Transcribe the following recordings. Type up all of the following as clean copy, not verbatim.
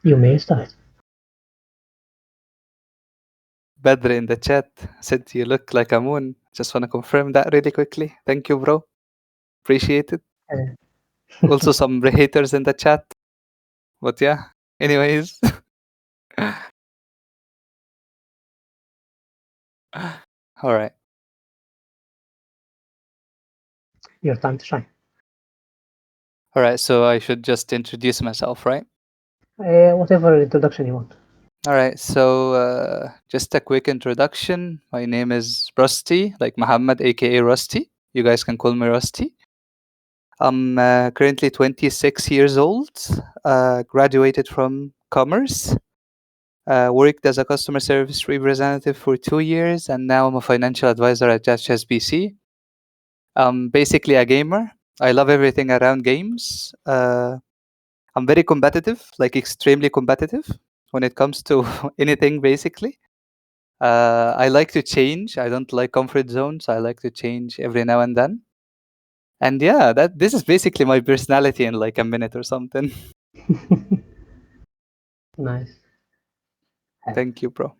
You may start. Badr in the chat said you look like a moon. Just want to confirm that really quickly. Thank you, bro. Appreciate it. Uh, Also, some haters in the chat. But yeah, anyways. All right. your time to shine. All right. So I should just introduce myself, right? Whatever introduction you want. All right. So just a quick introduction. My name is Rusty, like Muhammad, aka Rusty. You guys can call me Rusty. I'm currently 26 years old, graduated from commerce, worked as a customer service representative for 2 years, and now I'm a financial advisor at HSBC. I'm basically a gamer. I love everything around games. I'm very competitive, like extremely competitive when it comes to anything, basically. I like to change. I don't like comfort zones. I like to change every now and then. And yeah, this is basically my personality in like a minute or something. Nice. Thank you, bro.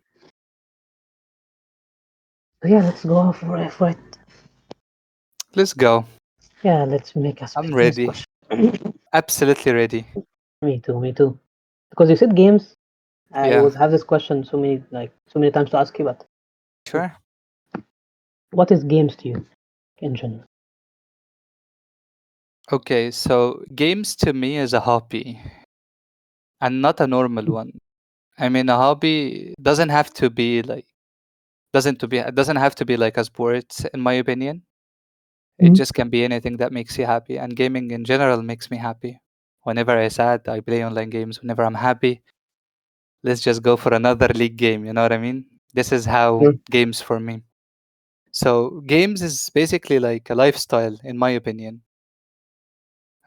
Yeah, let's go for it. Let's go. Yeah, let's make a I'm first ready. question. Absolutely ready. Me too, me too. Because you said games, I Yeah, was have this question so many times to ask you, but sure. what is games to you in general? Okay, so games to me is a hobby and not a normal one. I mean, a hobby doesn't have to be like a sport, in my opinion. It Mhm. just can be anything that makes you happy, and gaming in general makes me happy. Whenever I'm sad, I play online games. Whenever I'm happy, let's just go for another league game. You know what I mean? This is how Yeah. games for me. So games is basically like a lifestyle, in my opinion.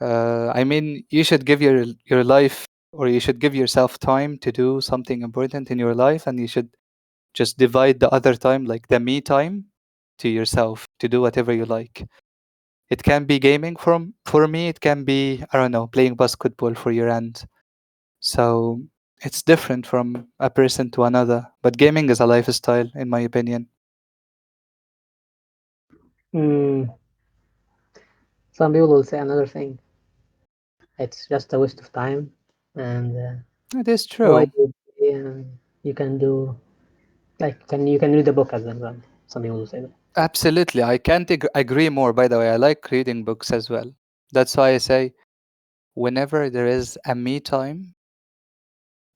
I mean, you should give your life, or you should give yourself time to do something important in your life, and you should just divide the other time, like the me time, to yourself to do whatever you like. It can be gaming for me. It can be, I don't know, playing basketball for your end. So it's different from a person to another. But gaming is a lifestyle, in my opinion. Mm, some people will say another thing. It's just a waste of time, and It is why true. you can do like can you can read a book as well. Some people will say that. Absolutely. I can't agree more, by the way. I like reading books as well. That's why I say whenever there is a me time,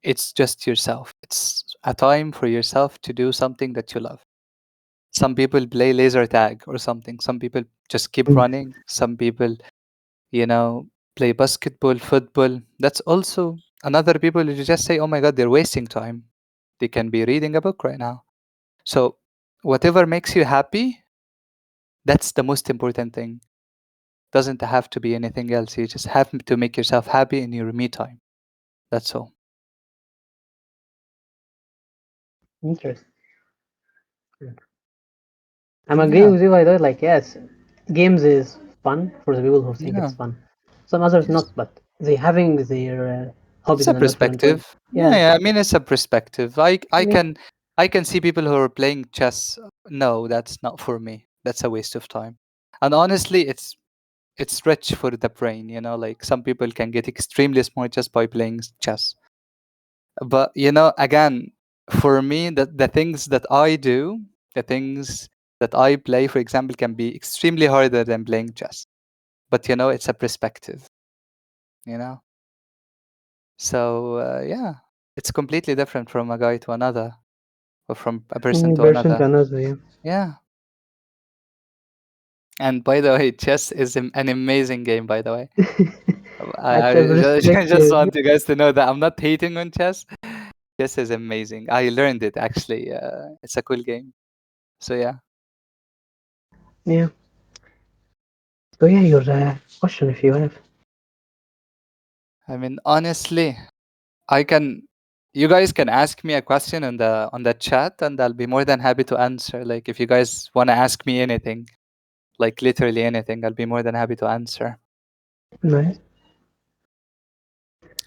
it's just yourself. It's a time for yourself to do something that you love. Some people play laser tag or something. Some people just keep Mm. running. Some people, you know, play basketball, football. That's also another people you just say, oh my God, they're wasting time. They can be reading a book right now. So, whatever makes you happy, that's the most important thing. Doesn't have to be anything else. You just have to make yourself happy in your me time. That's all. Interesting. I'm agreeing Yeah, with you by the way. Like yes, games is fun for the people who think yeah. it's fun. Some others Yes. not, but they having their It's hobbies a in a different way. perspective. Yeah, Yeah, yeah. I mean, it's a perspective. yeah. I can see people who are playing chess. No, that's not for me. That's a waste of time. And honestly, it's rich for the brain. You know, like some people can get extremely smart just by playing chess. But you know, again, for me, the things that I do, the things that I play, for example, can be extremely harder than playing chess. But you know, it's a perspective. You know, so yeah, it's completely different from a guy to another, or from a person to Person to another. another. Yeah. Yeah. And by the way, chess is an amazing game. By the way, At I a just perspective. want you guys to know that I'm not hating on chess. Chess is amazing. I learned it actually. It's a cool game. So yeah. Yeah. So yeah, your question if you have. I mean, honestly, I can. You guys can ask me a question on the chat, and I'll be more than happy to answer. Like, if you guys want to ask me anything, like literally anything, I'll be more than happy to answer. Nice.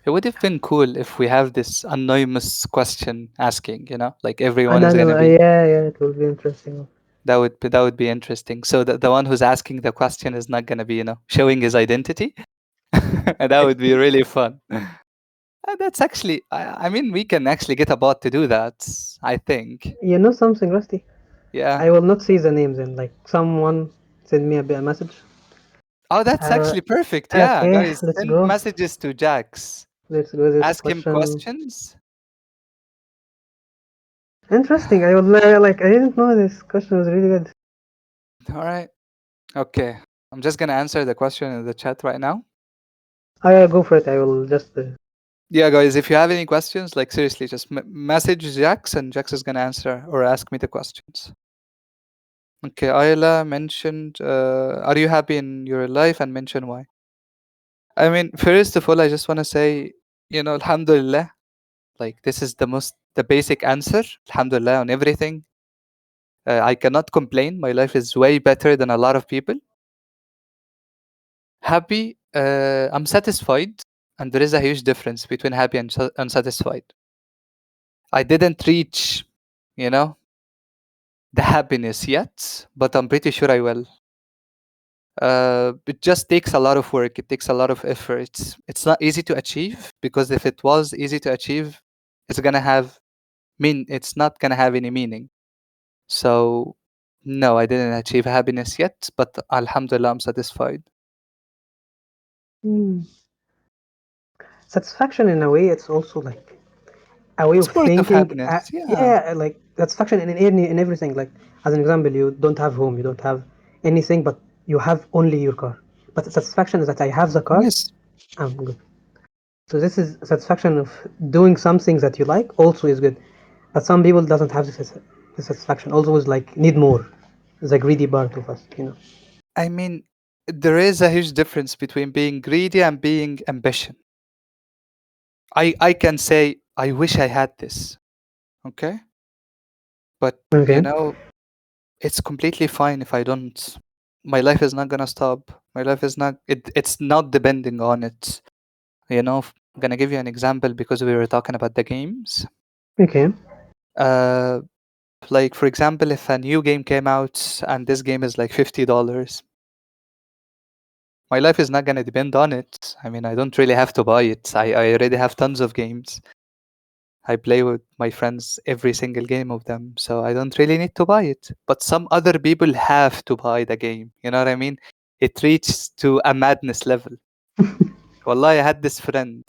It would have been cool if we have this anonymous question asking, like I everyone is don't gonna know. be. Yeah, it will be interesting. That would be interesting. So the one who's asking the question is not gonna be, showing his identity. And that would be really fun. That's actually, I mean, we can actually get a bot to do that, I think. You know something, Rusty? Yeah. I will not see the names in. Like someone send me a message. Oh, that's Uh, actually perfect. Yeah, okay, guys, let's send go. messages to Jax. Let's go. This Ask him question. questions. Interesting. I will like. I didn't know this question was really good. All right. Okay. I'm just gonna answer the question in the chat right now. Oh yeah, go for it. I will just. Yeah, guys, if you have any questions, like seriously, just message Jax and Jax is gonna answer or ask me the questions. Okay, Ayla mentioned, are you happy in your life and mention why? I mean, first of all, I just want to say, Alhamdulillah, like this is the basic answer. Alhamdulillah on everything. I cannot complain. My life is way better than a lot of people. Happy, I'm satisfied, and there is a huge difference between happy and unsatisfied. I didn't reach, you know, the happiness yet, but I'm pretty sure I will. It just takes a lot of work. It takes a lot of effort. It's not easy to achieve, because if it was easy to achieve, it's gonna have it's not gonna have any meaning. So no, I didn't achieve happiness yet, but Alhamdulillah, I'm satisfied. Hmm. Satisfaction in a way. It's also like a way It's of part of thinking. happiness. Yeah. Yeah, like satisfaction in everything. Like as an example, you don't have home, you don't have anything, but you have only your car. But the satisfaction is that I have the car. Yes. I'm good. So this is satisfaction of doing something that you like. Also is good, but some people doesn't have this satisfaction. Also is like need more. The greedy part of us. I mean, there is a huge difference between being greedy and being ambition. I can say I wish I had this. Okay? But Okay. it's completely fine if I don't. My life is not gonna stop. My life is not it's not depending on it. I'm gonna give you an example because we were talking about the games. Okay. Uh like for example, if a new game came out and this game is like $50, my life is not gonna depend on it. I mean, I don't really have to buy it. I already have tons of games. I play with my friends every single game of them, so I don't really need to buy it. But some other people have to buy the game. You know what I mean? It reaches to a madness level. Wallahi, I had this friend.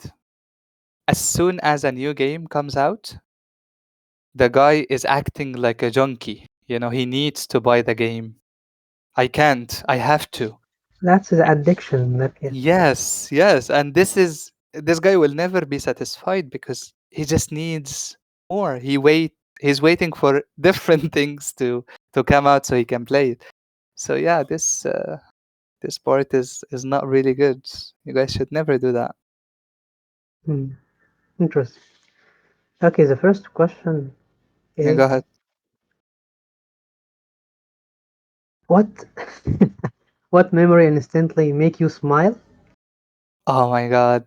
As soon as a new game comes out, the guy is acting like a junkie. He needs to buy the game. I can't. I have to. That's the addiction in that case. Yes, yes. And this guy will never be satisfied because he just needs more. He's waiting for different things to come out so he can play it. So yeah, this part is not really good. You guys should never do that. Hmm. Interesting. Okay, the first question Yeah, go is ahead. what what memory instantly make you smile? Oh my god.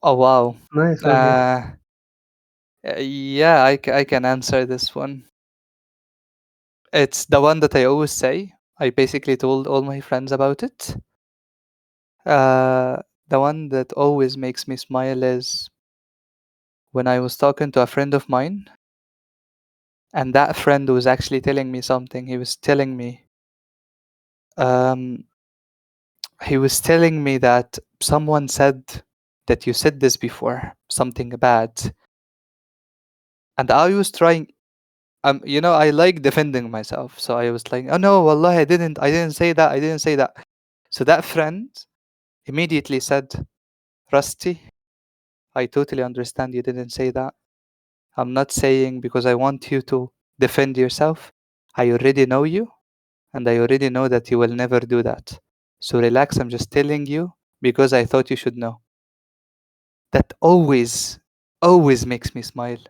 Oh wow. Nice one, yeah. Uh yeah, I can answer this one. It's the one that I always say. I basically told all my friends about it. Uh, the one that always makes me smile is when I was talking to a friend of mine, and that friend was actually telling me something. Um, he was telling me that someone said that you said this before, something bad, and I was trying. I like defending myself, so I was like, "Oh no, wallahi, I didn't say that. I didn't say that." So that friend immediately said, "Rusty, I totally understand you didn't say that. I'm not saying because I want you to defend yourself. I already know you, and I already know that you will never do that. So relax, I'm just telling you because I thought you should know." That always, always makes me smile.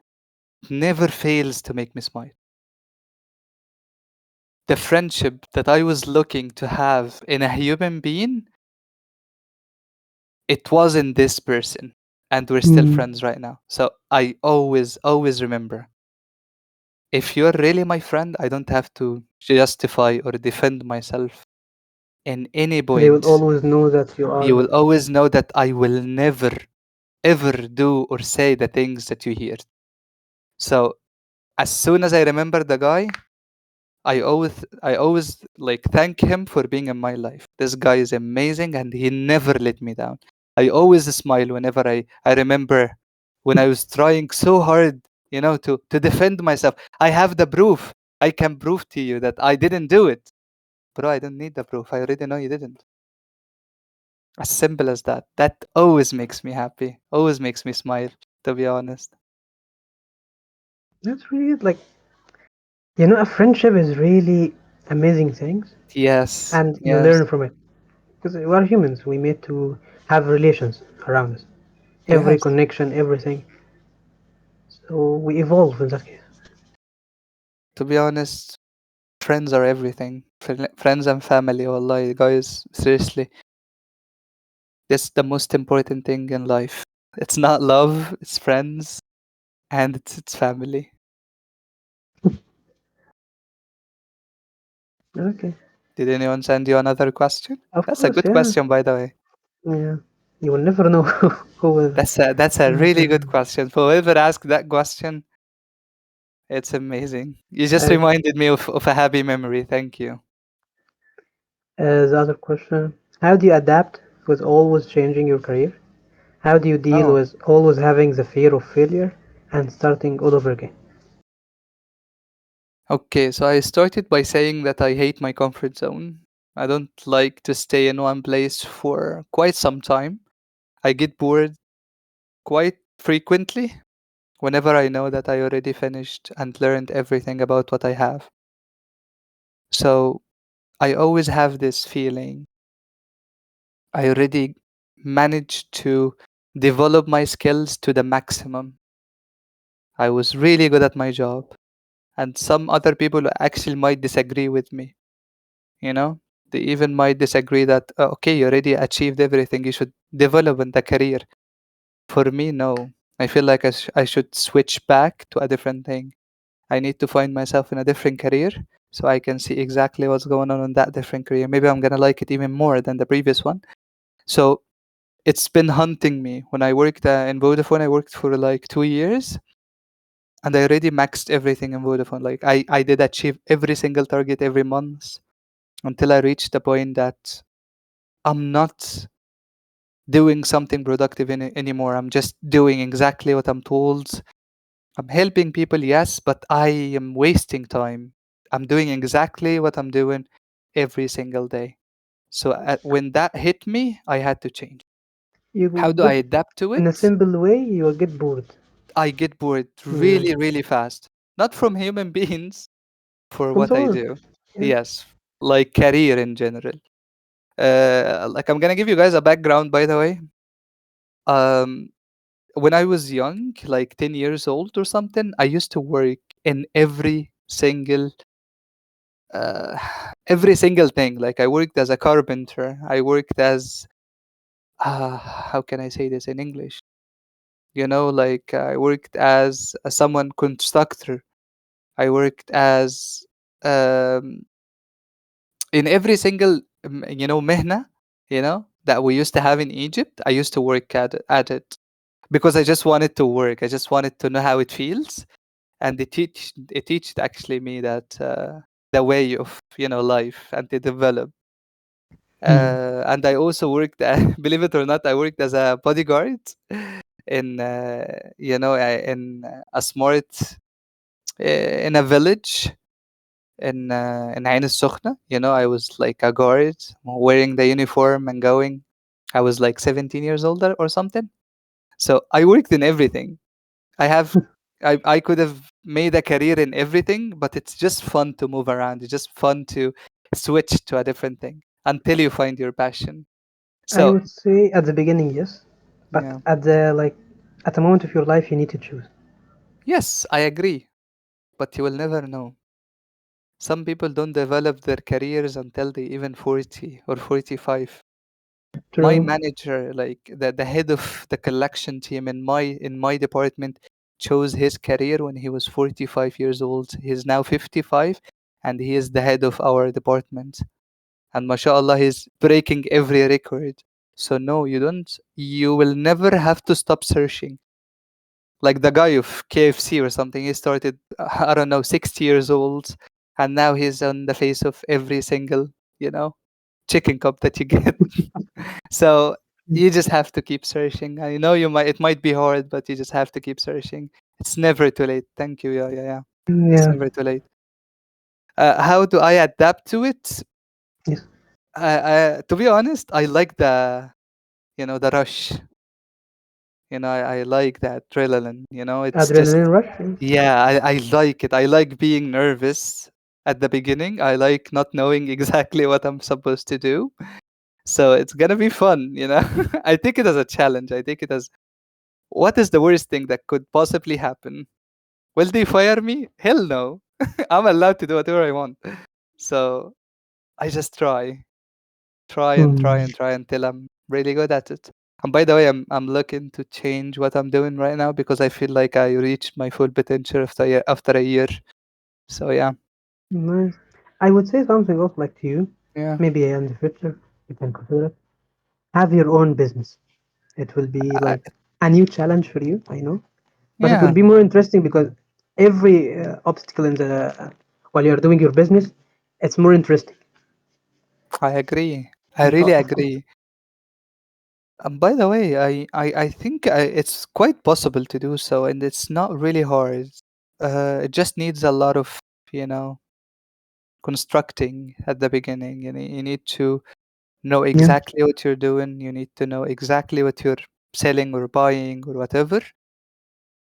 Never fails to make me smile. The friendship that I was looking to have in a human being it wasn't this person, and we're still Mm. friends right now. So I always remember, if you're really my friend, I don't have to justify or defend myself in any They will point. always know that you You are. will always know that I will never ever do or say the things that you hear. So as soon as I remember the guy, I always like thank him for being in my life. This guy is amazing and he never let me down. I always smile whenever I remember when I was trying so hard, to defend myself. I have the proof. I can prove to you that I didn't do it. Bro, I don't need the proof. I already know you didn't. As simple as that. That always makes me happy. Always makes me smile, to be honest. That's really it. Like, a friendship is really amazing things, Yes, and you yes, learn from it. Because we are humans, we made to have relations around us. Every yes. connection, everything. So we evolve in that case. To be honest, friends are everything. Friends and family, wallahi, guys, seriously. That's the most important thing in life. It's not love, it's friends, and it's family. Okay. Did anyone send you another question? Of That's a course, good yeah. question, by the way. Yeah. You will never know who will That's a really answer. good question. Whoever asked that question, it's amazing. You just Okay. reminded me of a happy memory. Thank you. The other question: how do you adapt with always changing your career? How do you deal Oh, with always having the fear of failure and starting all over again? okay. So I started by saying that I hate my comfort zone. I don't like to stay in one place for quite some time. I get bored quite frequently whenever I know that I already finished and learned everything about what I have. So I always have this feeling I already managed to develop my skills to the maximum. I was really good at my job, and some other people actually might disagree with me. You know, they even might disagree that, okay, you already achieved everything, you should develop in the career. For me, no. I feel like I should switch back to a different thing. I need to find myself in a different career so I can see exactly what's going on in that different career. Maybe I'm gonna like it even more than the previous one. So it's been hunting me. When I worked in Vodafone, I worked for like 2 years, and I already maxed everything in Vodafone. Like I did achieve every single target every month until I reached the point that I'm not doing something productive anymore. I'm just doing exactly what I'm told. I'm helping people, yes, but I am wasting time. I'm doing exactly what I'm doing every single day. So when that hit me, I had to change. How You do I get, adapt to in a it? simple way, you will get bored. I get bored Yeah. really, really fast. Not from human beings, for From what the I work. do. Yeah. Yes, like career in general. Like I'm gonna give you guys a background, by the way. Um, when I was young, like 10 years old or something, I used to work in uh, every single thing. Like I worked as a carpenter. I worked as how can I say this in English? Like I worked as someone constructor. I worked as um, in every single mehna, that we used to have in Egypt. I used to work at it because I just wanted to work. I just wanted to know how it feels, and it teached actually me that the way of life and to develop. Hmm. And I also worked, believe it or not, I worked as a bodyguard in a smart in a village in Ain al-Sukhna. I was like a guard wearing the uniform and going. I was like 17 years old or something. So I worked in everything. I have I could have made a career in everything, but it's just fun to move around. It's just fun to switch to a different thing until you find your passion. I So would say at the beginning, yes, but yeah. at the moment of your life, you need to choose. Yes, I agree, but you will never know. Some people don't develop their careers until they even 40 or 45. My True. manager, like the head of the collection team in my department, chose his career when he was 45 years old. He's now 55, and he is the head of our department. And mashallah, he's breaking every record. So no, you don't. You will never have to stop searching. Like the guy of KFC or something, he started, I don't know, 60 years old, and now he's on the face of every single, you know, chicken cup that you get. So you just have to keep searching. I know it might be hard, but you just have to keep searching. It's never too late. Thank you. Yeah, yeah, yeah. It's Yeah. never too late. How do I adapt to it? Yes. To be honest, I like the rush. I like that adrenaline. It's just, Adrenaline rush. Yes. yeah, I like it. I like being nervous at the beginning. I like not knowing exactly what I'm supposed to do. So it's gonna be fun. I take it as a challenge. I take it as, what is the worst thing that could possibly happen? Will they fire me? Hell no. I'm allowed to do whatever I want. So I just try and try Hmm. and try until I'm really good at it. And by the way, I'm looking to change what I'm doing right now because I feel like I reached my full potential after a year. So yeah, Nice. I would say something else like to you. yeah, Maybe in the future you can consider it. Have your own business. It will be I, like a new challenge for you, I know, but it will yeah, be more interesting because every obstacle in the while you're doing your business, it's more interesting. I agree. I really Of course. agree. By the way, I think it's quite possible to do so, and it's not really hard. It just needs a lot of, you know, constructing at the beginning. You need to know Yeah. exactly what you're doing. You need to know exactly what you're selling or buying or whatever,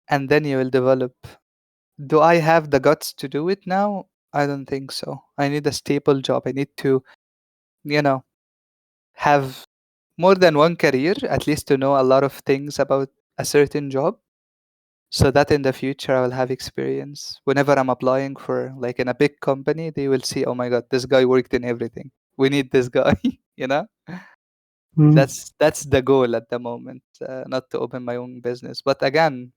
and then you will develop. Do I have the guts to do it now? I don't think so. I need a stable job. I need to, you know, have more than one career, at least to know a lot of things about a certain job, so that in the future I will have experience. Whenever I'm applying for, like, in a big company, they will see, oh my god, this guy worked in everything. We need this guy, you know? Mm. That's the goal at the moment, not to open my own business. But again,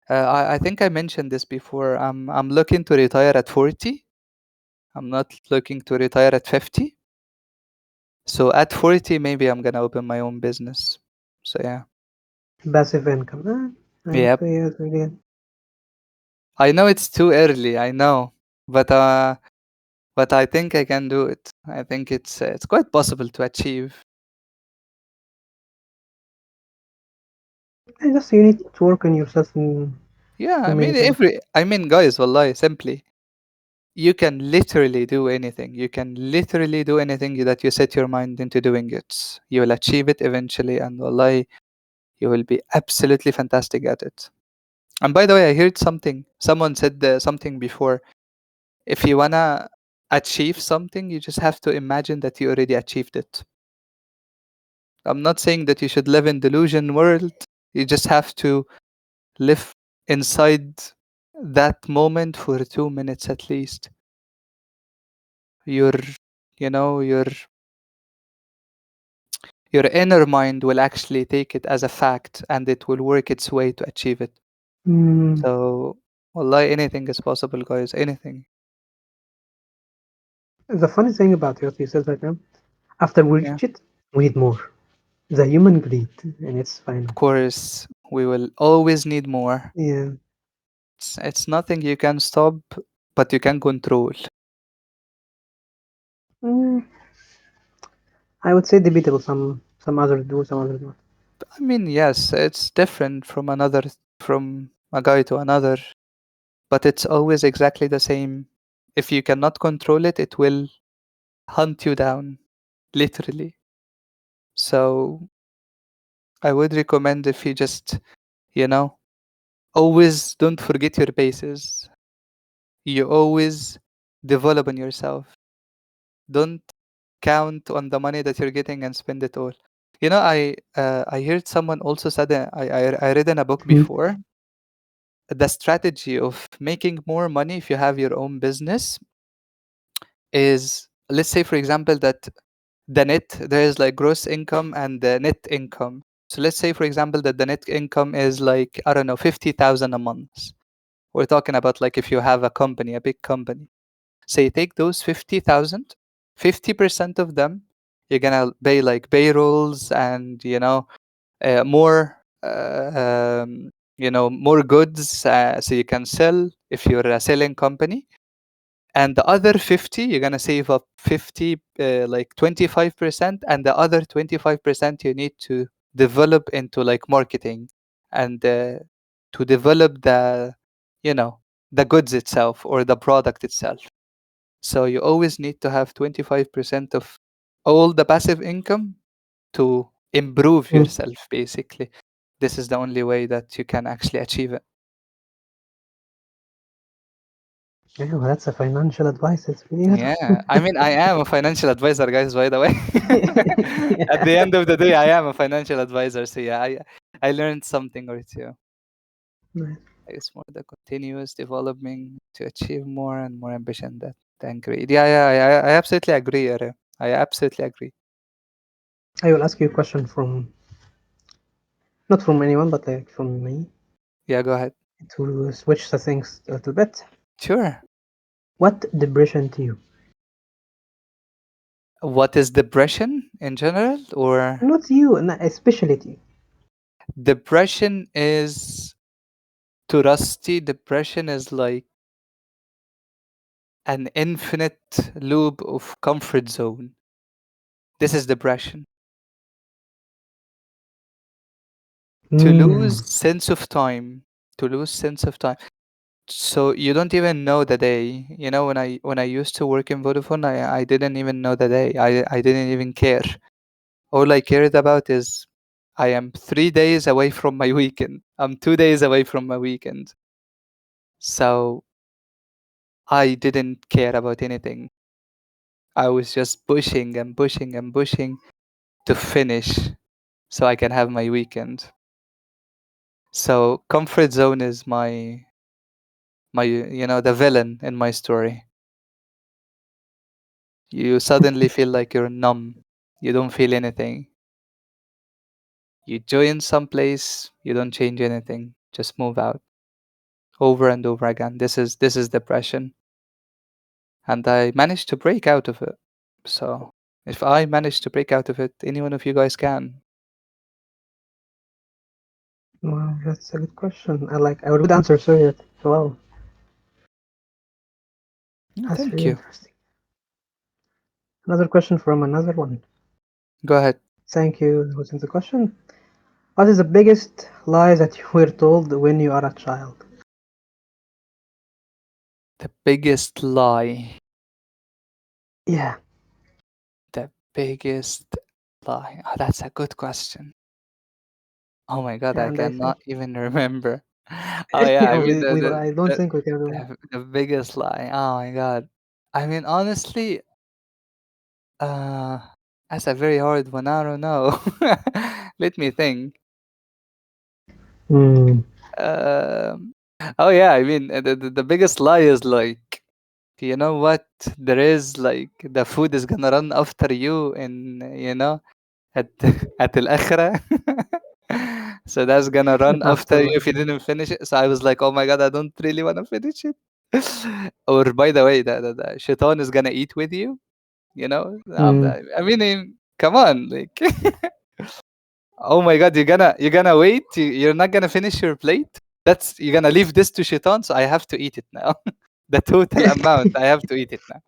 I think I mentioned this before. I'm looking to retire at 40. I'm not looking to retire at 50. So at 40, maybe I'm gonna open my own business. So yeah. Passive income. I would Yep. say yes again. I know it's too early, I know. But I think I can do it. I think it's quite possible to achieve. I just you need to work on yourself in Yeah, so many things. I mean, guys, wallahi, simply, you can literally do anything. You can literally do anything that you set your mind into doing it. You will achieve it eventually, and wallahi, you will be absolutely fantastic at it. And by the way, I heard something. Someone said something before. If you wanna achieve something, you just have to imagine that you already achieved it. I'm not saying that you should live in delusion world. You just have to live inside that moment for 2 minutes at least. Your, your inner mind will actually take it as a fact, and it will work its way to achieve it. Mm. So, wallahi, anything is possible, guys. Anything. The funny thing about what you said right now, after we Yeah. reach it, we need more. The human greed, and it's Of finite. course, we will always need more. Yeah. It's nothing you can stop, but you can control. Mm. I would say debatable. Some others do, some others not. I mean, yes, it's different from a guy to another, but it's always exactly the same. If you cannot control it, it will hunt you down, literally. So I would recommend, if you just, you know, always don't forget your bases. You always develop on yourself. Don't count on the money that you're getting and spend it all. I heard someone also said, I read in a book Mm. before, the strategy of making more money if you have your own business is, let's say, for example, that the net, there is like gross income and the net income. So let's say, for example, that the net income is like, I don't know, 50,000 a month. We're talking about like if you have a company, a big company. So you take those 50,000, 50% of them, you're gonna pay like payrolls and, more, more goods, so you can sell if you're a selling company. And the other 50, you're gonna save up 50, like 25%, and the other 25% you need to develop into like marketing and to develop you know, the goods itself or the product itself. So you always need to have 25% of all the passive income to improve Mm. yourself, basically. This is the only way that you can actually achieve it. Yeah, well, that's a financial advice. It's really good. Yeah, I mean, I am a financial advisor, guys, by the way. At the Yeah. end of the day, I am a financial advisor. So yeah, I learned something or two. Nice. It's more the continuous development to achieve more and more ambition than greed. Yeah, yeah, I absolutely agree, Are. I absolutely agree. I will ask you a question from not from anyone, but like from me Yeah, go ahead. to switch the things a little bit. Sure. What depression to you? What is depression in general, or Not you, especially to you. depression is to Rusty? Depression is like an infinite loop of comfort zone. This is depression. To Mm. lose sense of time. To lose sense of time. So you don't even know the day. You know, when I used to work in Vodafone, I didn't even know the day. I didn't even care. All I cared about is I am 3 days away from my weekend. I'm 2 days away from my weekend. So I didn't care about anything. I was just pushing and pushing and pushing to finish so I can have my weekend. So comfort zone is my the villain in my story. You suddenly feel like you're numb. You don't feel anything. You join some place, you don't change anything. Just move out over and over again. This is depression. And I managed to break out of it. So if I managed to break out of it, any one of you guys can. Wow, that's a good question. I would answer, sorry. Wow, Mm, that's thank really you. interesting. Another question from another one. Go ahead. Thank you. What's in the question? What is the biggest lie that you were told when you are a child? The biggest lie. Yeah, The biggest lie. Oh, that's a good question. Oh my god, I and I think cannot even remember. Oh yeah, I mean I don't think we can remember. the biggest lie. Oh my god. I mean honestly, uh that's a very hard one. I don't know. Let me think. Hmm. Um oh yeah, I mean the biggest lie is like, you know what? There is like the food is gonna run after you in, at at al-akhirah. So that's gonna run after you Afterlife. if you didn't finish it. So I was like, oh my god, I don't really want to finish it. Or by the way, the shaitan is gonna eat with you. Hmm. I mean, come on, like, oh my god, you're gonna wait. You're not gonna finish your plate. You're gonna leave this to shaitan. So I have to eat it now. The total amount I have to eat it now.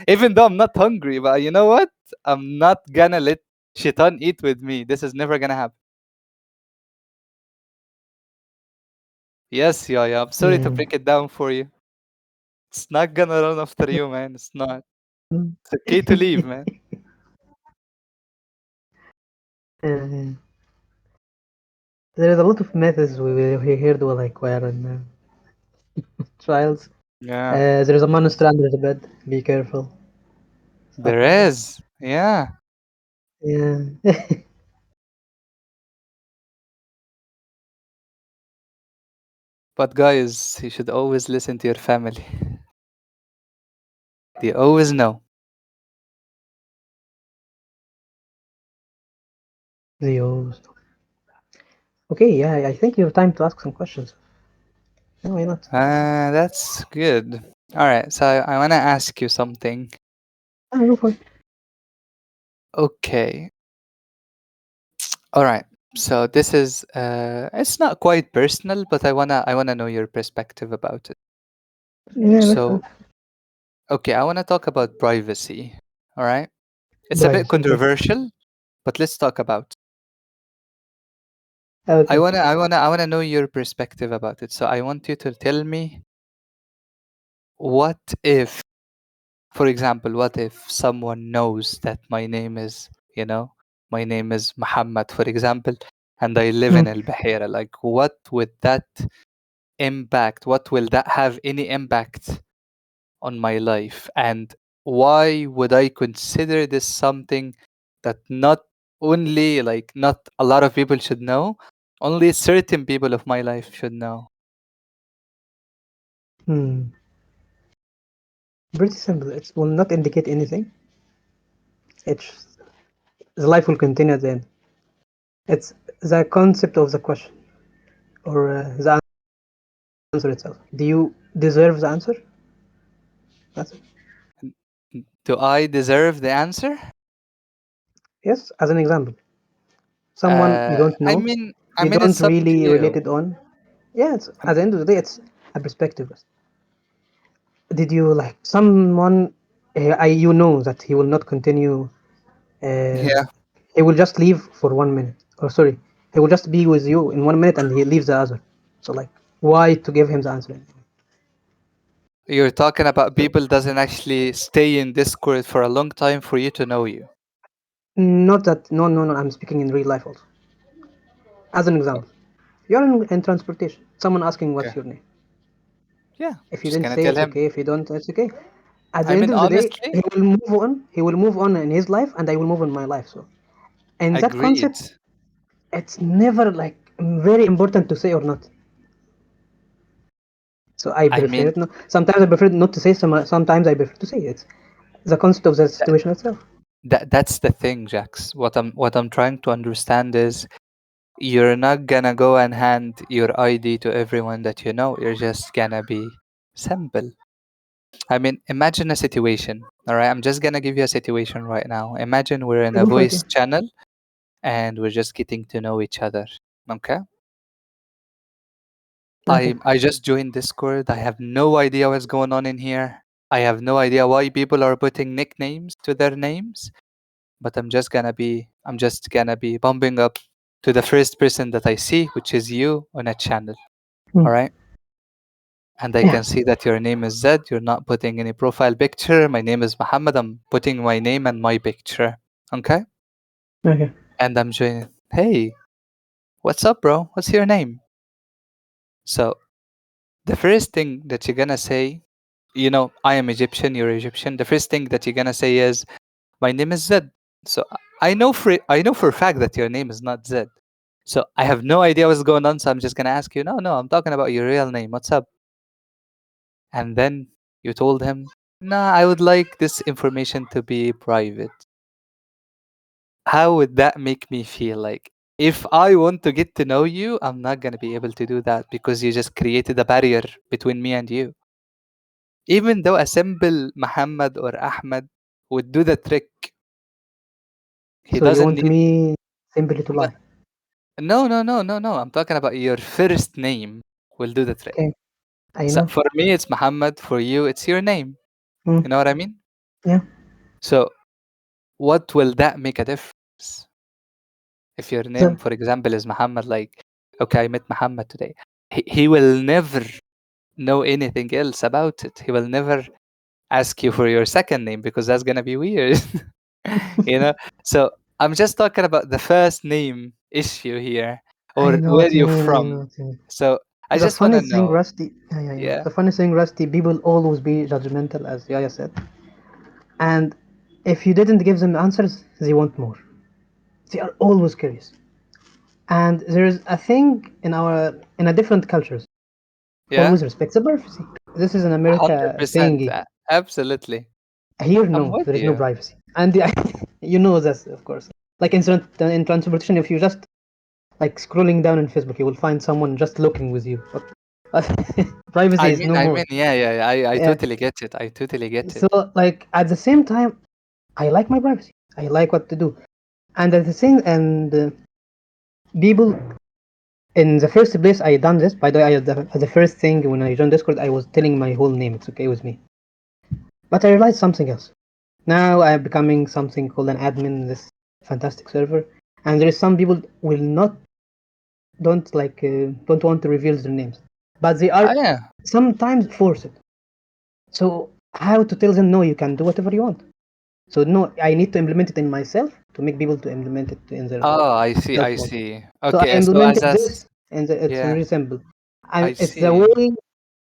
Even though I'm not hungry, but you know what? I'm not gonna let shaitan eat with me. This is never gonna happen. Yes, yeah, yeah. I'm sorry to Yeah. break it down for you. It's not gonna run after you, man. It's not. Mm. It's okay to leave, man. Uh, there is a lot of methods we heard like where in trials. Yeah, There is a monster under the bed. Be careful. Stuff there like that. is. Yeah. Yeah. But guys, you should always listen to your family. They always know. Zeus. Okay, yeah, I think you have time to ask some questions. No, why not? That's good. All right, so I want to ask you something. Ah, go for it. Okay. All right. So this is it's not quite personal, but I wanna know your perspective about it. Yeah, let's So, go. okay, I wanna talk about privacy. All right? It's a bit Privacy, okay. controversial, but let's talk about. I Okay. wanna I wanna I wanna know your perspective about it. So I want you to tell me, what if, for example, what if someone knows that my name is, my name is Muhammad, for example, and I live Hmm. in Al Bahira? Like, what would that impact? What will that have any impact on my life? And why would I consider this something that not a lot of people should know, only certain people of my life should know? Hmm. Pretty simple. It will not indicate anything. It's the life will continue at the end. It's the concept of the question or the answer itself. Do you deserve the answer? That's it. Do I deserve the answer? Yes, as an example, someone you don't I know, mean, you it's don't up to really relate you. it on. Yeah, it's, Um, at the end of the day, it's a perspective. Did you like someone? You know that he will not continue. Yeah, He will just leave for 1 minute. Or sorry, he will just be with you in 1 minute and he leaves the other. So like, why to give him the answer? you're talking about people doesn't actually stay in Discord for a long time for you to know you. Not that. No, no, no. I'm speaking in real life also. As an example, you're in transportation. Someone asking Okay. what's your name. Yeah, If you just didn't gonna say, tell it's him. okay. If you don't, it's okay. At the I end mean, of the day, honestly, he will move on. He will move on in his life, and I will move on my life. So, in that agreed. concept, it's never like very important to say or not. So I I prefer mean, it. No, sometimes I prefer not to say. Sometimes I prefer to say. It's the concept of the that, situation itself. that's the thing, Jax. What I'm trying to understand is, you're not gonna go and hand your ID to everyone that you know. You're just gonna be simple. I mean, imagine a situation. All right, I'm just gonna give you a situation right now. Imagine we're in a Go for it. Yeah. voice channel and we're just getting to know each other. Okay. Okay. I just joined Discord. I have no idea what's going on in here. I have no idea why people are putting nicknames to their names, but I'm just gonna be bumping up to the first person that I see, which is you on a channel. Hmm. All right. And I Yeah. can see that your name is Zed. You're not putting any profile picture. My name is Muhammad. I'm putting my name and my picture. Okay. Okay. And I'm joining. Hey, what's up, bro? What's your name? So the first thing that you're gonna say, I am Egyptian, you're Egyptian. The first thing that you're gonna say is, my name is Zed. So I know for a fact that your name is not Zed. So I have no idea what's going on. So I'm just gonna ask you, no, no, I'm talking about your real name. What's up? And then you told him, nah, I would like this information to be private. How would that make me feel? Like, if I want to get to know you, I'm not gonna be able to do that because you just created a barrier between me and you. Even though a simple Muhammad or Ahmed would do the trick, he So you doesn't want need. me simply to lie? No, no, no, no, no. I'm talking about your first name will do the trick. Okay. I So know. for me, it's Muhammad. For you, it's your name. Hmm. You know what I mean? Yeah. So what will that make a difference? If your name, So for example, is Muhammad, like, okay, I met Muhammad today. He will never know anything else about it. He will never ask you for your second name because that's gonna be weird. you know. So I'm just talking about the first name issue here, I or know where what you you mean. I know from. what you mean. So I The just want funny to thing, know. Rusty. Yeah, yeah, yeah. Yeah, The funny thing, Rusty. People always be judgmental, as Yaya said, and if you didn't give them answers, they want more. They are always curious. And there is a thing in a different cultures yeah, always respects the privacy. This is an hundred America percent, thingy. absolutely. Here, I'm no, with there is no you. privacy, and you know this, of course. Like in transportation, if you just like scrolling down on Facebook, you will find someone just looking with you. But privacy is no I more. mean, yeah, yeah, yeah, I Yeah. totally get it. I totally get So it. like at the same time, I like my privacy. I like what to do, and at the same and people in the first place I done this. By the way, the first thing when I joined Discord, I was telling my whole name. It's okay with me. But I realized something else. Now I'm becoming something called an admin in this fantastic server, and there is some people will not don't want to reveal their names, but they Oh are yeah, sometimes forced. So how to tell them no? You can do whatever you want. So no, I need to implement it in myself to make people to implement it in their oh, I see, self I also. see. So I Okay, so implemented this, and it's yeah, really simple. And I it's the see, way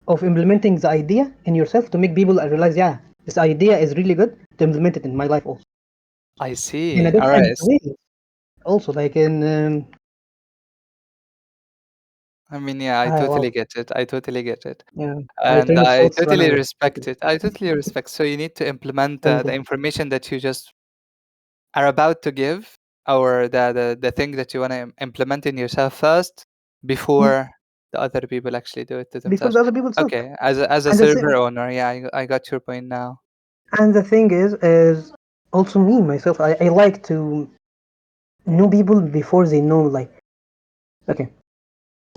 of implementing the idea in yourself to make people realize, yeah, this idea is really good to implement it in my life also I in a see. All different right. way. Also, like in I mean, yeah, I I totally well, get it. I totally get it. yeah, my And train of I thoughts ran totally away. respect it. I totally respect. So you need to implement Thank the you. information that you just are about to give, or the thing that you want to implement in yourself first Mm, before the other people actually do it to before themselves. the other people talk. Okay, as a And server owner, yeah, I got your point now. the thing is also me myself. I like to know people before they know. Like, okay,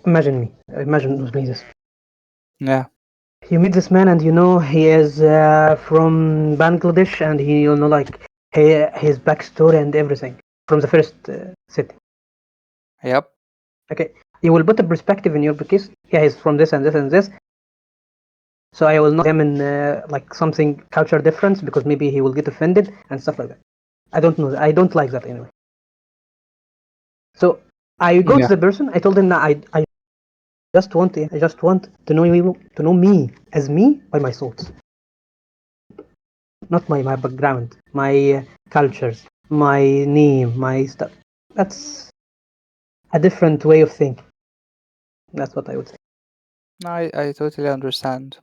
imagine me. Imagine with me this. Yeah. You meet this man, and you know he is from Bangladesh, and he you know like his backstory and everything from the first city. Yep. Okay, you will put a perspective in your case. Yeah, he's from this and this and this. So I will not him in like something culture difference because maybe he will get offended and stuff like that. I don't know. I don't like that anyway. So I go to Yeah. the person. I told him that I just want to know you to know me as me by my thoughts, not my background, my cultures, my name, my stuff. That's a different way of thinking. That's what I would say. No, I totally understand.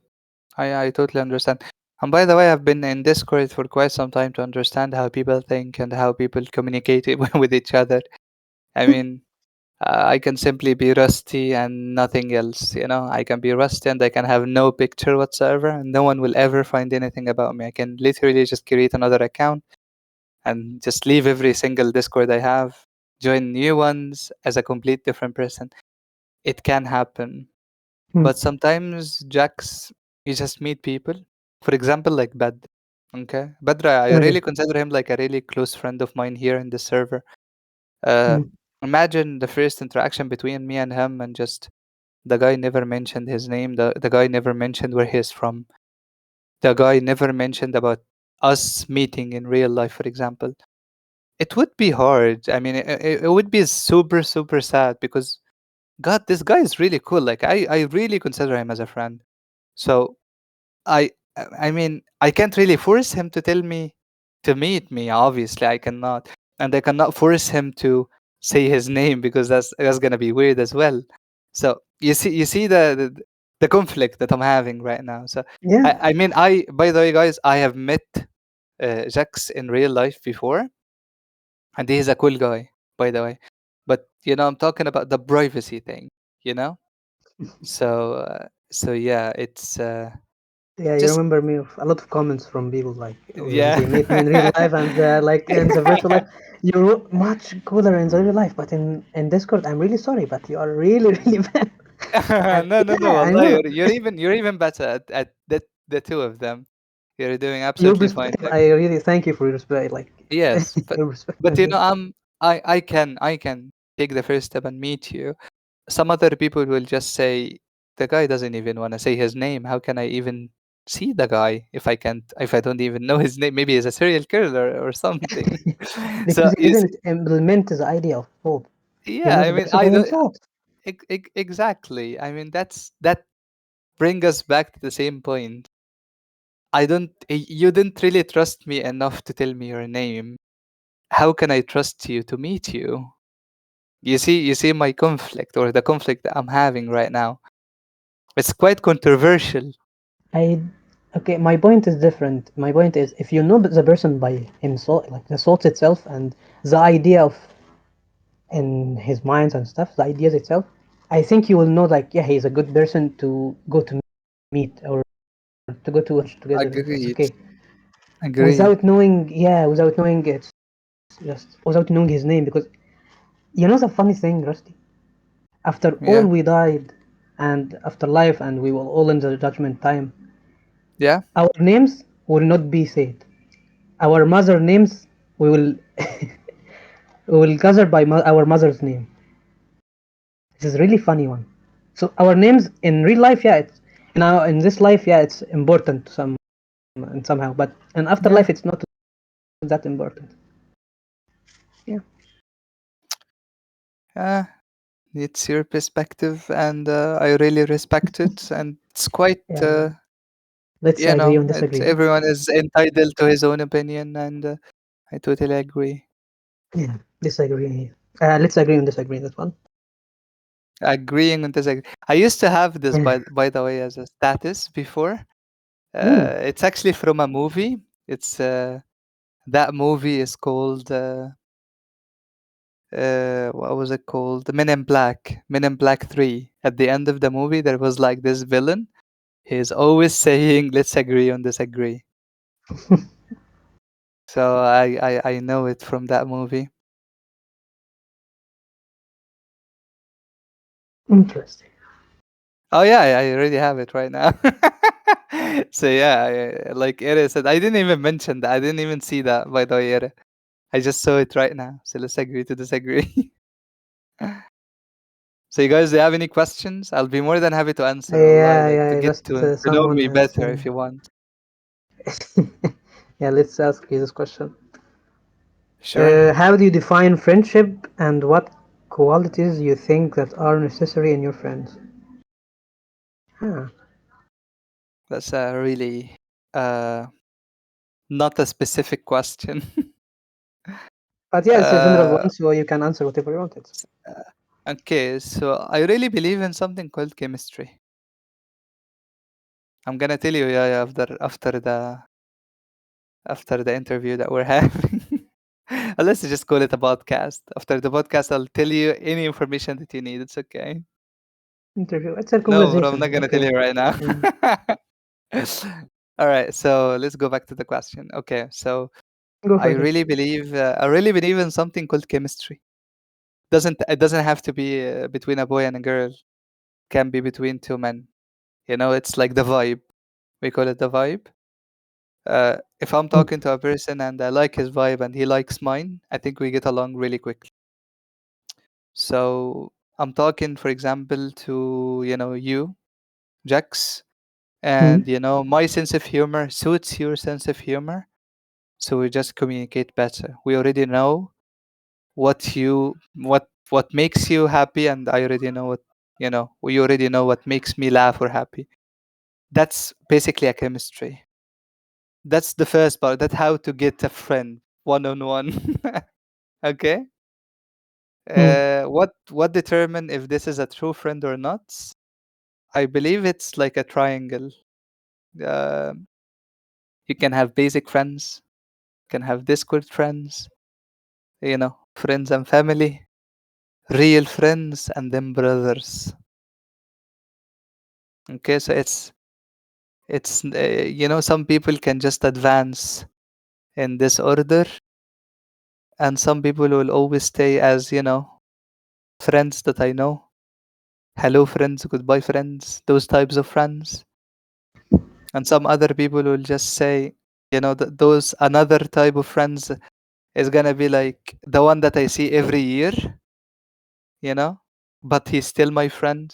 I totally understand. And by the way, I've been in Discord for quite some time to understand how people think and how people communicate with each other. I mean, I can simply be rusty and nothing else. I can be rusty and I can have no picture whatsoever, and no one will ever find anything about me. I can literally just create another account and just leave every single Discord I have, join new ones as a complete different person. It can happen. Hmm. But sometimes, Jax, you just meet people. For example, like Badr. Okay. Badr, I Okay. really consider him like a really close friend of mine here in the server. Uh, Hmm. Imagine the first interaction between me and him, and just the guy never mentioned his name. The guy never mentioned where he's from. The guy never mentioned about us meeting in real life, for example. It would be hard. I mean, it would be super, super sad because, God, this guy is really cool. Like, I really consider him as a friend. So I I mean, I can't really force him to tell me to meet me. Obviously, I cannot, and I cannot force him to say his name because that's gonna be weird as well. So you see the conflict that I'm having right now. So Yeah. I mean, I by the way, guys, I have met Jax in real life before, and he's a cool guy, by the way. But I'm talking about the privacy thing. You know, so yeah, it's Yeah, you just remember me of a lot of comments from people like when yeah. they meet me in real life and like in the virtual life, you're much cooler in the real life, but in Discord, I'm really sorry, but you are really really bad. And No, no, no, yeah, I wallah, know you're even better at the two of them. You're doing your absolutely fine perspective. there. I really thank you for your respect. Like Yes, but your respect but is you good. know, I can take the first step and meet you. Some other people will just say the guy doesn't even want to say his name. How can I even see the guy if I don't even know his name? Maybe he's a serial killer or something. Because So he didn't implement the idea of thought. He yeah, knows I the mean, person I by don't himself. exactly. I mean, that bring us back to the same point. You didn't really trust me enough to tell me your name. How can I trust you to meet you? You see my conflict, or the conflict that I'm having right now. It's quite controversial. I okay. My point is different. My point is if you know the person by himself, like the thought itself, and the idea of in his minds and stuff, the ideas itself, I think you will know like yeah, he's a good person to go to meet or to go to lunch together. It's okay. Agreed. Without Agree. knowing, yeah, without knowing it's just without knowing his name because you know the funny thing, Rusty. After all Yeah. we died, and after life, and we will all in the judgment time, Yeah. our names will not be said. Our mother names we will we will gather by our mother's name. This is really funny one. So our names in real life, yeah, it's in this life, yeah, it's important some and somehow, but in Yeah. afterlife, it's not that important. Yeah, Uh, it's your perspective, and I really respect it. And it's quite, yeah. Let's you agree know, on it's disagree. Huh? everyone is entitled to his own opinion, and I totally agree. Yeah, disagree. Let's agree on disagree. That one. Agreeing on disagree. I used to have this, Yeah. by the way, as a status before. Mm. It's actually from a movie. It's that movie is called what was it called? Men in Black. Men in Black 3. At the end of the movie, there was like this villain. He's always saying, "Let's agree on disagree." So I know it from that movie. Interesting. Oh yeah, I already have it right now. So yeah, like Ere said, I didn't even mention that. I didn't even see that, by the way, Ere. I just saw it right now. So let's agree to disagree. So you guys, do you have any questions? I'll be more than happy to answer. Wallahi, Yeah, like to yeah. get Just to know someone me has. better if you want. Yeah, let's ask you this question. Sure. How do you define friendship, and what qualities you think that are necessary in your friends? Huh. That's a really uh not a specific question. But yeah, it's a general uh one, so you can answer whatever you want. It's okay, so I really believe in something called chemistry. I'm gonna tell you, yeah, after the interview that we're having. Let's just call it a podcast. After the podcast, I'll tell you any information that you need. It's okay. interview. It's a No, but I'm conversation. not gonna tell Okay. you right now. Mm. All right, so let's go back to the question. Okay, so Go I for it. really believe I really believe in something called chemistry. It doesn't have to be between a boy and a girl. It can be between two men. You know, it's like the vibe. We call it the vibe. If I'm Mm. talking to a person and I like his vibe and he likes mine, I think we get along really quickly. So I'm talking, for example, to you, Jax, Mm. and my sense of humor suits your sense of humor. So we just communicate better. We already know what makes you happy, and I already know we already know what makes me laugh or happy. That's basically a chemistry. That's the first part. That's how to get a friend one on one. Okay. Mm. What determine if this is a true friend or not? I believe it's like a triangle. Um you can have basic friends, can have Discord friends, friends and family, real friends, and then brothers. Okay, so some people can just advance in this order, and some people will always stay as friends that I know. Hello friends, goodbye friends, those types of friends. And some other people will just say, those another type of friends is gonna be like the one that I see every year, you know, but he's still my friend.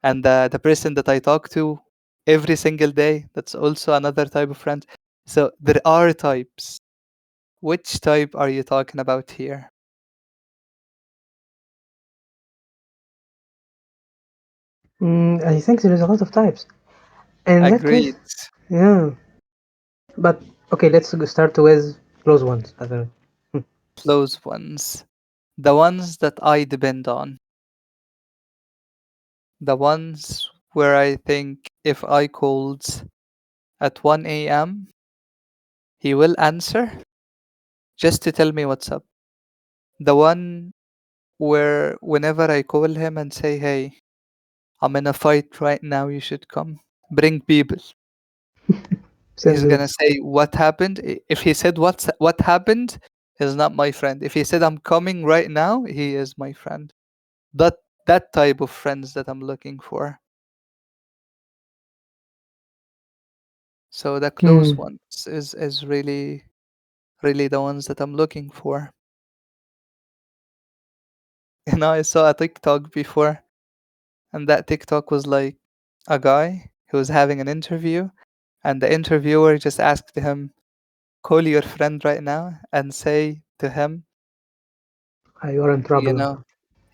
And the person that I talk to every single day, that's also another type of friend. So there are types. Which type are you talking about here? I think there is a lot of types. In that case, Agreed. yeah. But okay, let's start with close ones. I don't know. Close ones. The ones that I depend on. The ones where I think if I called at 1 a.m., he will answer just to tell me what's up. The one where whenever I call him and say, "Hey, I'm in a fight right now, you should come. Bring people." Same He's here. gonna say, "What happened?" If he said what happened, he's not my friend. If he said, "I'm coming right now," he is my friend. That that type of friends that I'm looking for. So the close Hmm. ones is really the ones that I'm looking for. I saw a TikTok before, and that TikTok was like a guy who was having an interview, and the interviewer just asked him, "Call your friend right now and say to him, You are in you trouble. know,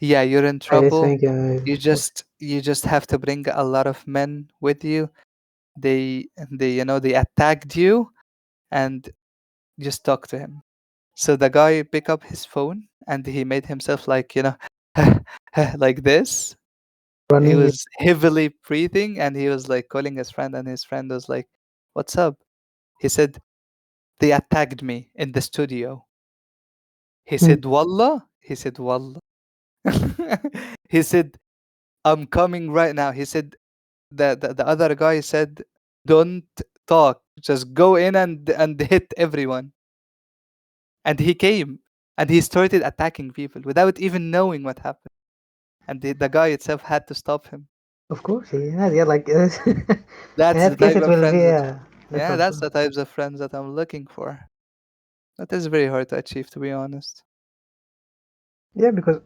yeah, you're in I trouble. think, You just have to bring a lot of men with you. They attacked you, and just talk to him." So the guy pick up his phone and he made himself like, like this. He running. was heavily breathing and he was like calling his friend, and his friend was like, "What's up?" He said, "They attacked me in the studio." He Hmm. said, "Wallah?" He said, "Wallah." He said, "I'm coming right now." He said, the other guy said, "Don't talk. Just go in and hit everyone." And he came and he started attacking people without even knowing what happened. And the guy itself had to stop him. Of course, yeah, like in That's the that case, type it of will friends be that, yeah, different that's story. the types of friends that I'm looking for. That is very hard to achieve, to be honest. Yeah, because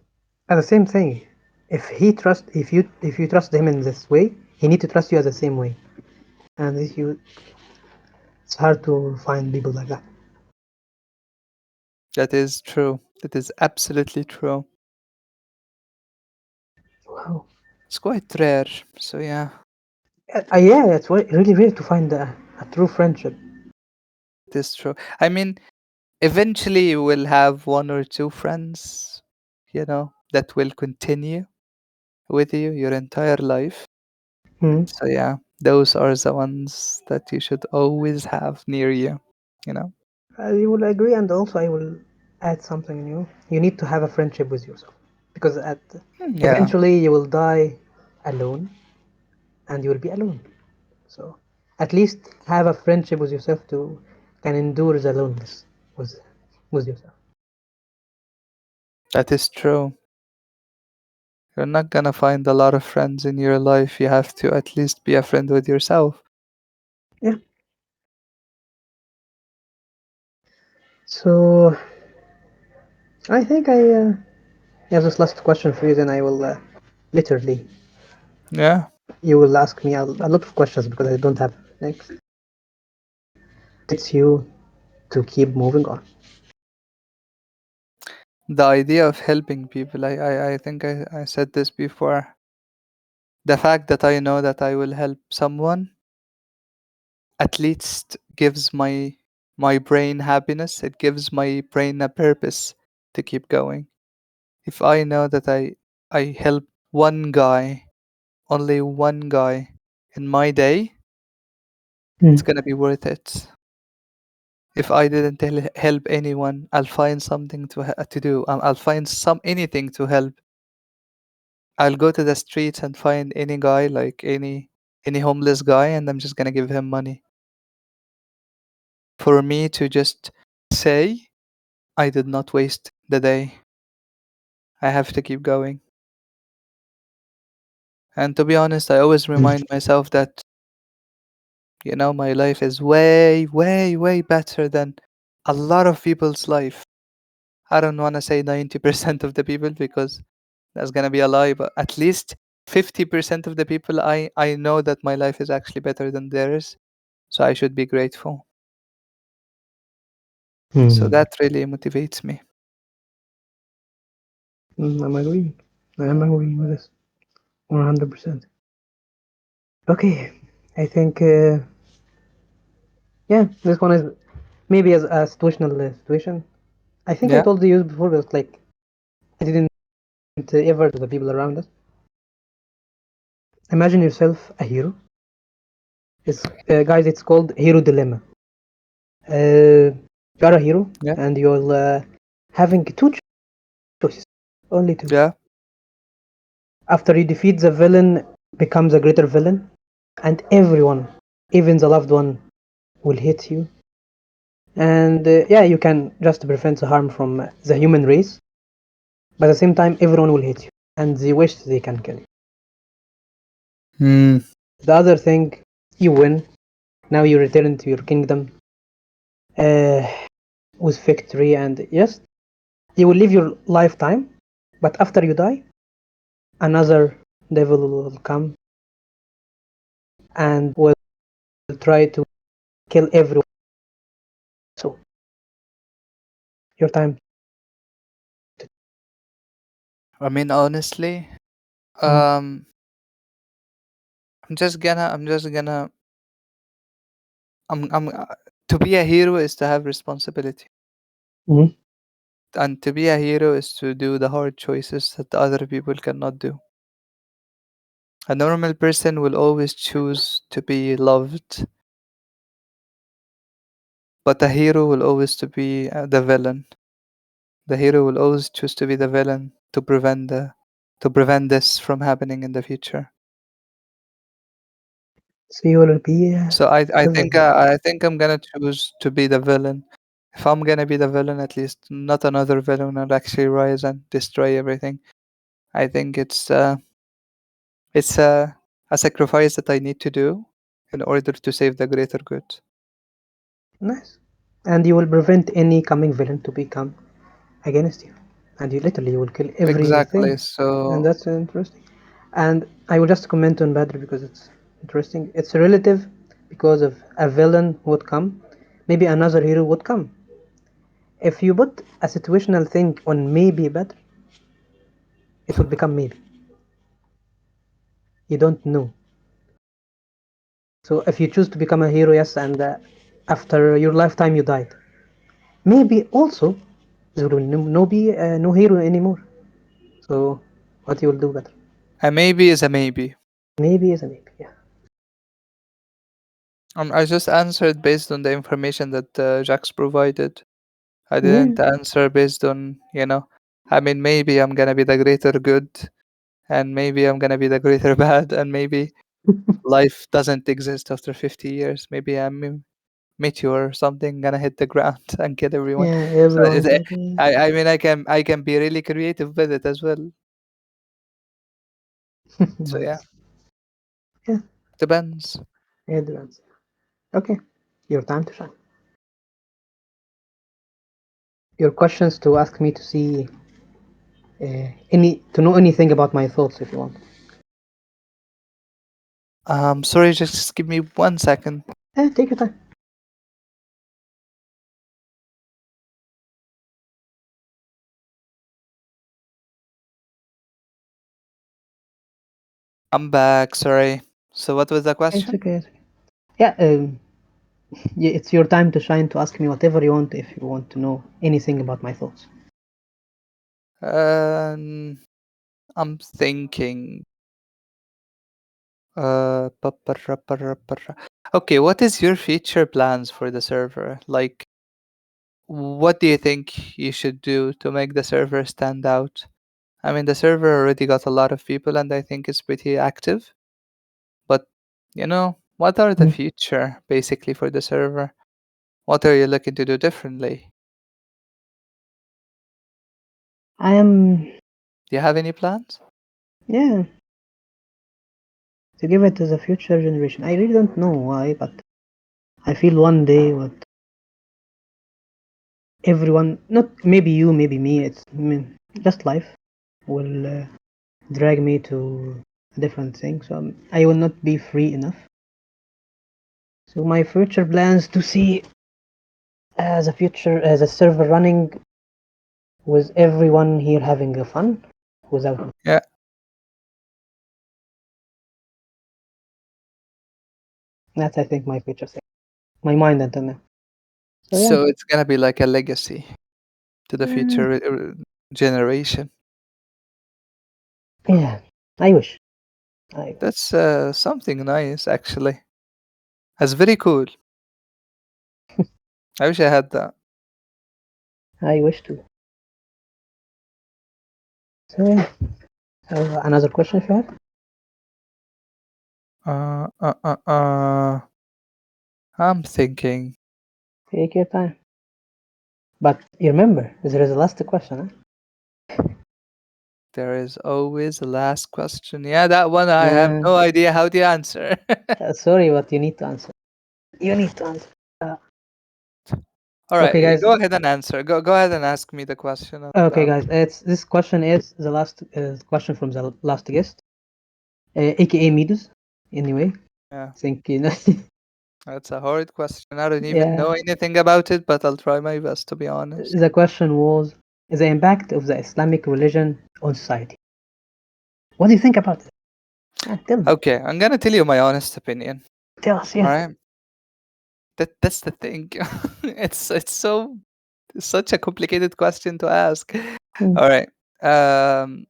at the same thing, if you trust him in this way, he need to trust you as the same way, and if you, it's hard to find people like that. That is true. That is absolutely true. Wow. It's quite rare. So yeah, Yeah, it's really rare to find a true friendship. it is true. I mean, eventually you will have one or two friends, that will continue with you your entire life. Hmm. So yeah, those are the ones that you should always have near you, you know? I will agree, and also I will add something new. You need to have a friendship with yourself, because Yeah, eventually you will die alone, and you will be alone. So at least have a friendship with yourself to can endure the loneliness with with yourself. that is true. You're not gonna find a lot of friends in your life. You have to at least be a friend with yourself. Yeah. So I think I have this last question for you. Then I will literally Yeah. you will ask me a lot of questions because I don't have next. It's you to keep moving on. The idea of helping people, I think I said this before. The fact that I know that I will help someone at least gives my brain happiness. It gives my brain a purpose to keep going. If I know that I help one guy, only one guy in my day, Hmm. it's gonna be worth it. If I didn't help anyone, I'll find something to do. I'll find anything to help. I'll go to the streets and find any guy, like any homeless guy, and I'm just gonna give him money. For me to just say I did not waste the day. I have to keep going. And to be honest, I always Hmm. remind myself that, my life is way, way, way better than a lot of people's life. I don't want to say 90% of the people because that's going to be a lie, but at least 50% of the people I know that my life is actually better than theirs. So I should be grateful. So Hmm. that really motivates me. I'm agreeing. I am agreeing with this 100%. Okay, I think yeah, this one is maybe as a situational situation. I think I Yeah. told you before, but like I didn't ever to the people around us. Imagine yourself a hero. It's guys, it's called hero dilemma. You are a hero, Yeah. and you're having two choices. choices. Only two. Yeah. After you defeat the villain, becomes a greater villain, and everyone, even the loved one, will hate you. And yeah, you can just prevent the harm from the human race, but at the same time, everyone will hate you, and they wish they can kill you. Hmm. The other thing, you win. Now you return to your kingdom uh, with victory, and yes, you will live your lifetime, but after you die, another devil will come and will try to kill everyone. So your time. I mean, honestly, Mm-hmm. um, I'm just gonna, to be a hero is to have responsibility, Mm-hmm. and to be a hero is to do the hard choices that other people cannot do. A normal person will always choose to be loved, but a hero will always to be the villain. The hero will always choose to be the villain to prevent this from happening in the future. So you will be So I the think villain. I think I'm gonna choose to be the villain. If I'm gonna be the villain, at least not another villain will actually rise and destroy everything. I think it's a sacrifice that I need to do in order to save the greater good. Nice. And you will prevent any coming villain to become against you. And you literally will kill everything. Exactly. And So that's interesting. And I will just comment on Badr because it's interesting. It's relative because of a villain would come, maybe another hero would come. If you put a situational thing on maybe Badr, it will become maybe. You don't know. So if you choose to become a hero, yes, and after your lifetime you died, maybe also there will no be no hero anymore. So what you will do better? a maybe is a maybe. Maybe is a maybe. Yeah. I just answered based on the information that Jax provided. I Yeah. didn't answer based on, I mean, maybe I'm gonna be the greater good, and maybe I'm gonna be the greater bad, and maybe life doesn't exist after 50 years. Maybe I'm a meteor or something gonna hit the ground and kill everyone. Yeah. So Everyone will be I mean, I can be really creative with it as well. So yeah, nice. Yeah. depends. Advance. Okay. Your time to shine. Your questions to ask me to see any to know anything about my thoughts if you want. Sorry, just give me 1 second. Take your time. I'm back. Sorry. So what was the It's question? okay. It's okay. Yeah. Yeah. It's your time to shine to ask me whatever you want if you want to know anything about my thoughts. Um, I'm thinking. Okay, what is your future plans for the server? Like, what do you think you should do to make the server stand out? I mean, the server already got a lot of people, and I think it's pretty active. But, what are the Mm. future basically for the server? What are you looking to do differently? I am. Do you have any plans? Yeah. To give it to the future generation. I really don't know why, but I feel one day what everyone, not maybe you, maybe me, it's just life will drag me to a different thing. So I will not be free enough. So my future plans to see as a future as a server running with everyone here having a fun without. Yeah. That's I think my future thing, my mind until now. So yeah, So it's gonna be like a legacy to the uh, future generation. yeah. I wish. I That's something nice, actually. That's very cool. I wish I had that. I wish to. So yeah. Another question if you have. Uh, uh, uh, uh. I'm thinking. Take your time. But you remember, there is a last question. Huh? There is always a last question. Yeah, that one I have Uh, no idea how to answer. sorry, but you need to answer. You need to answer. Uh, All okay, right, guys. go ahead and answer. Go ahead and ask me the question. And, Okay, guys. It's this question is the last question from the last guest, aka Midus. Anyway, yeah, think you know. that's a hard question. I don't even Yeah. know anything about it, but I'll try my best to be honest. The question was the impact of the Islamic religion on society. What do you think about it? Tell me. Okay, I'm gonna tell you my honest opinion. Tell us. All Yeah. right, that's the thing. It's such a complicated question to ask. Hmm. All right. Um.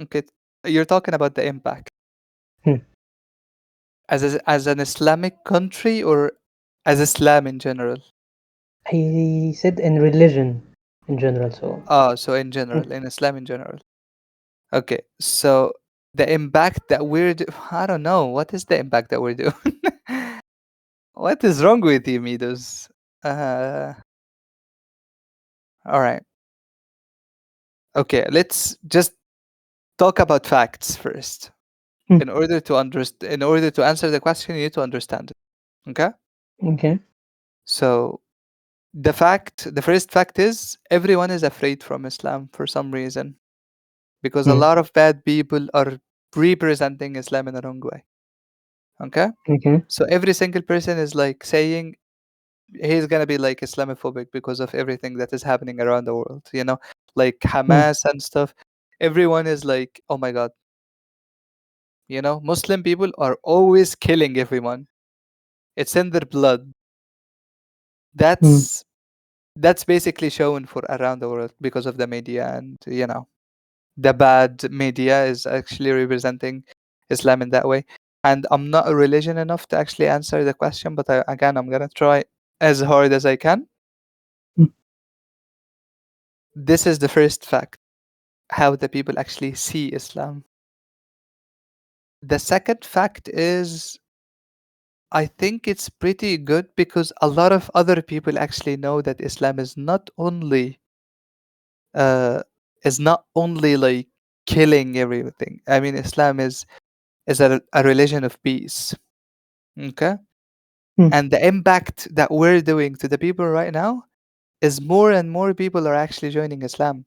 Okay. You're talking about the impact Hmm. as an Islamic country or as Islam in general. He said in religion in general. So. Oh, so in Hmm. general, in Islam in general. Okay, so the impact that I don't know. What is the impact that we're doing? What is wrong with you, Midos? Uh, all right. Okay, let's just talk about facts first. Hmm. In order to answer the question, you need to understand it. Okay? Okay. So the first fact is everyone is afraid from Islam for some reason because a Hmm. lot of bad people are representing Islam in the wrong way. Okay? Okay. So every single person is like saying he's gonna be like Islamophobic because of everything that is happening around the world, like Hmm. Hamas and stuff. Everyone is like, oh my god, Muslim people are always killing everyone. It's in their blood. Hmm. That's basically shown for around the world because of the media, and the bad media is actually representing Islam in that way. And I'm not a religion enough to actually answer the question, but again, I'm gonna try as hard as I can. Hmm. This is the first fact, how the people actually see Islam. The second fact is I think it's pretty good because a lot of other people actually know that Islam uh is not only like killing everything. I mean, Islam is a religion of peace. Okay? Hmm. And the impact that we're doing to the people right now is more and more people are actually joining Islam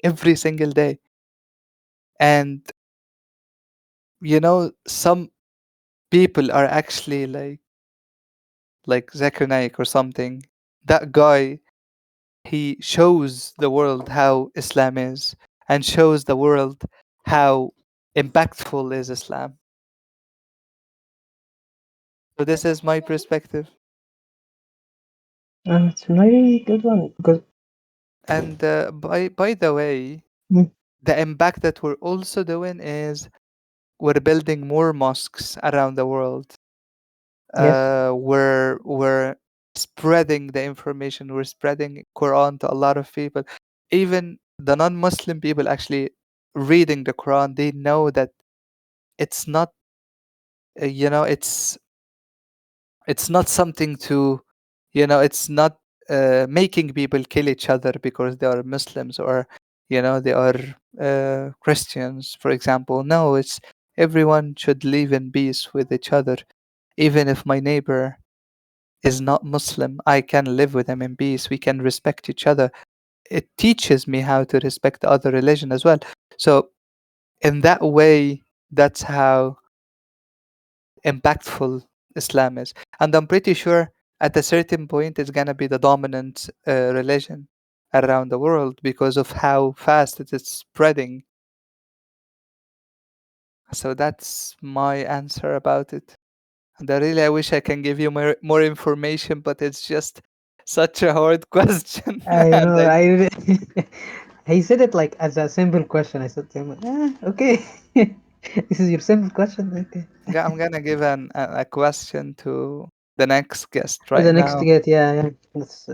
every single day. And some people are actually like Zakir Naik or something. That guy, he shows the world how Islam is and shows the world how impactful is Islam. So this is my perspective. It's a very good one because. And by the way, Hmm. the impact that we're also doing is we're building more mosques around the world. Yes. We're spreading the information. We're spreading Quran to a lot of people. Even the non-Muslim people actually reading the Quran, they know that it's not, uh, you know, it's it's not something to, it's not making people kill each other because they are Muslims or they are Christians, for example. No, it's everyone should live in peace with each other. Even if my neighbor is not Muslim, I can live with him in peace. We can respect each other. It teaches me how to respect the other religion as well. So in that way, that's how impactful Islam is. And I'm pretty sure at a certain point it's gonna be the dominant religion around the world because of how fast it is spreading. So that's my answer about it. And I wish I can give you more information, but it's just such a hard question. I And know. I. He said it like as a simple question. I said to him, okay. This is your simple question. Okay. I'm gonna give a question to the next guest The right next now. get, yeah, yeah. That's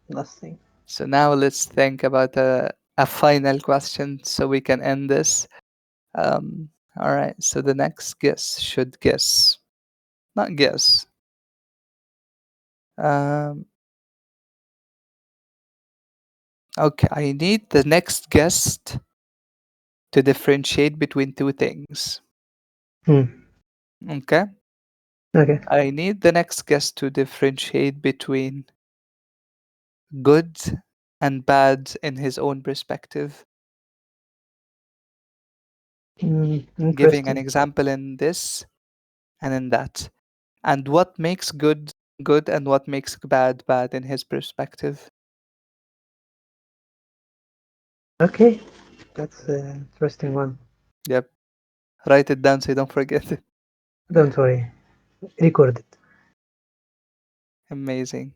last thing. So now let's think about a final question so we can end this. All right. So the next guess should guess, not guess. Um, okay. I need the next guest to differentiate between two things. Hmm. Okay. Okay. I need the next guest to differentiate between good and bad in his own perspective, giving an Interesting. example in this and in that, and what makes good good and what makes bad bad in his perspective. Okay, that's an interesting one. Yep. Write it down so you don't forget it. Don't worry, record it. Amazing.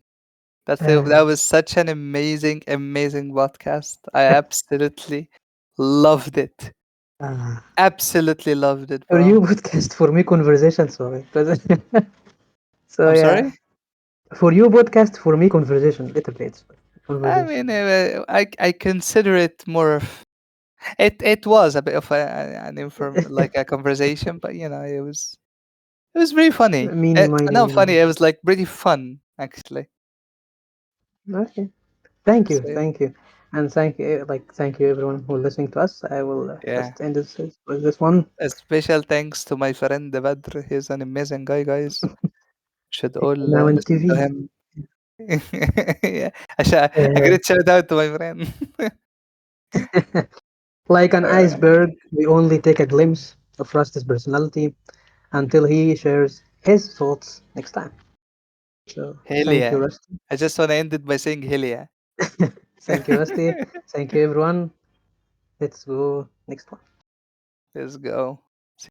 Uh, That was such an amazing podcast. I absolutely loved it. uh, Absolutely loved it, for you bro. podcast, for me conversation. So it was so I'm yeah. sorry. For you podcast, for me conversation. Literally, it's I conversation. mean, I consider it more of it was a bit of an like a conversation, but it was very funny. Meaning mine, Not meaning. funny. It was like pretty fun actually. Okay. Thank you, So yeah, thank you, and thank you everyone who listening to us. I will yeah. just end this with this one. A special thanks to my friend Badr. He's an amazing guy, guys. Should all Now in listen to TV. him. Yeah, a Uh, great shout out to my friend. like an Uh, iceberg, we only take a glimpse of Rusty's personality until he shares his thoughts next time. So Hell thank you, yeah. Rusty. I just want to end it by saying hell yeah. Thank you, Rusty. Thank you, everyone. Let's go next one. Let's go.